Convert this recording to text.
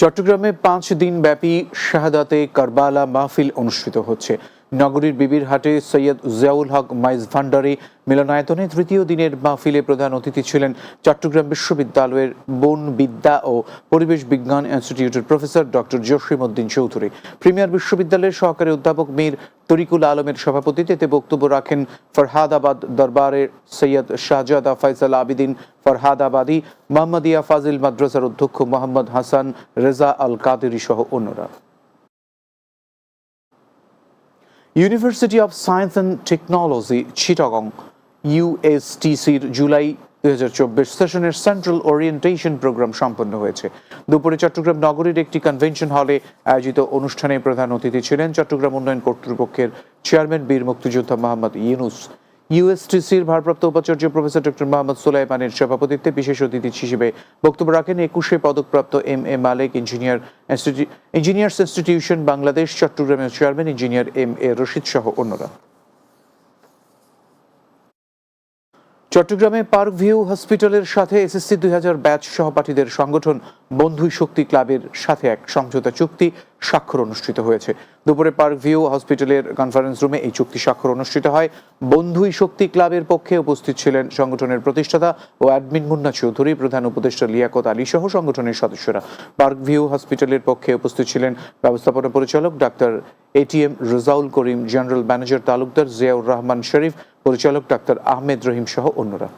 চট্টগ্রামে 5 দিন ব্যাপী শাহাদাতে কারবালা মাহফিল অনুষ্ঠিত হচ্ছে। নগরীর বিবিরহাটে সৈয়দ জিয়াউল হক মাইজ ভান্ডারি মিলনায়তনে তৃতীয় দিনের মাহফিলে প্রধান অতিথি ছিলেন চট্টগ্রাম বিশ্ববিদ্যালয়ের বন বিদ্যা ও পরিবেশ বিজ্ঞান ইনস্টিটিউটের professor doctor Jasim Uddin Chowdhury. Premier বিশ্ববিদ্যালয়ের সহকারী অধ্যাপক মীর তরিকুল আলমের সভাপতিত্বে বক্তব্য রাখেন ফরহাদাবাদ দরবারের সৈয়দ শাহজাদা ফয়সাল আবিদিন ফরহাদাবাদী, মোহাম্মদিয়া ফাজিল মাদ্রাসার অধ্যক্ষ মোহাম্মদ হাসান রেজা আল কাদেরি সহ অন্যরা। University of science and technology Chittagong ইউএসটিসির জুলাই 2024 সেশনের সেন্ট্রাল ওরিয়েন্টেশন প্রোগ্রাম সম্পন্ন হয়েছে। দুপুরে চট্টগ্রাম নগরীর একটি কনভেনশন হলে আয়োজিত অনুষ্ঠানে প্রধান অতিথি ছিলেন চট্টগ্রাম উন্নয়ন কর্তৃপক্ষের চেয়ারম্যান বীর মুক্তিযোদ্ধা মোহাম্মদ ইউনুস। ইউএসটিসির ভারপ্রাপ্ত উপাচার্য প্রফেসর ডক্টর মোহাম্মদ সুলাইমানের সভাপতিত্বে বিশেষ অতিথি হিসেবে বক্তব্য রাখেন 21 পদকপ্রাপ্ত এম.এ. মালেক ইঞ্জিনিয়ার্স ইনস্টিটিউশন বাংলাদেশ চট্টগ্রামের চেয়ারম্যান ইঞ্জিনিয়ার এম.এ. রশিদ সহ অন্যরা। চট্টগ্রামে পার্ক ভিউ হসপিটালের সাথে এসএসসি 2000 ব্যাচ সহপাঠীদের সংগঠন বন্ধুই শক্তি ক্লাবের সাথে এক সমঝোতা চুক্তি স্বাক্ষর অনুষ্ঠিত হয়েছে। দুপুরে পার্ক ভিউ হসপিটালের কনফারেন্স রুমে এই চুক্তি স্বাক্ষর অনুষ্ঠিত হয়। বন্ধুই শক্তি ক্লাবের পক্ষে উপস্থিত ছিলেন সংগঠনের প্রতিষ্ঠাতা ও অ্যাডমিন মুন্না চৌধুরী, প্রধান উপদেষ্টা লিয়াকত আলী সহ সংগঠনের সদস্যরা। পার্ক ভিউ হসপিটালের পক্ষে উপস্থিত ছিলেন ব্যবস্থাপনা পরিচালক doctor ATM Rezaul Karim, general manager Talukdar Ziaur Rahman Sharif, পরিচালক ডাক্তার আহমেদ রহিম সহ অন্যরা।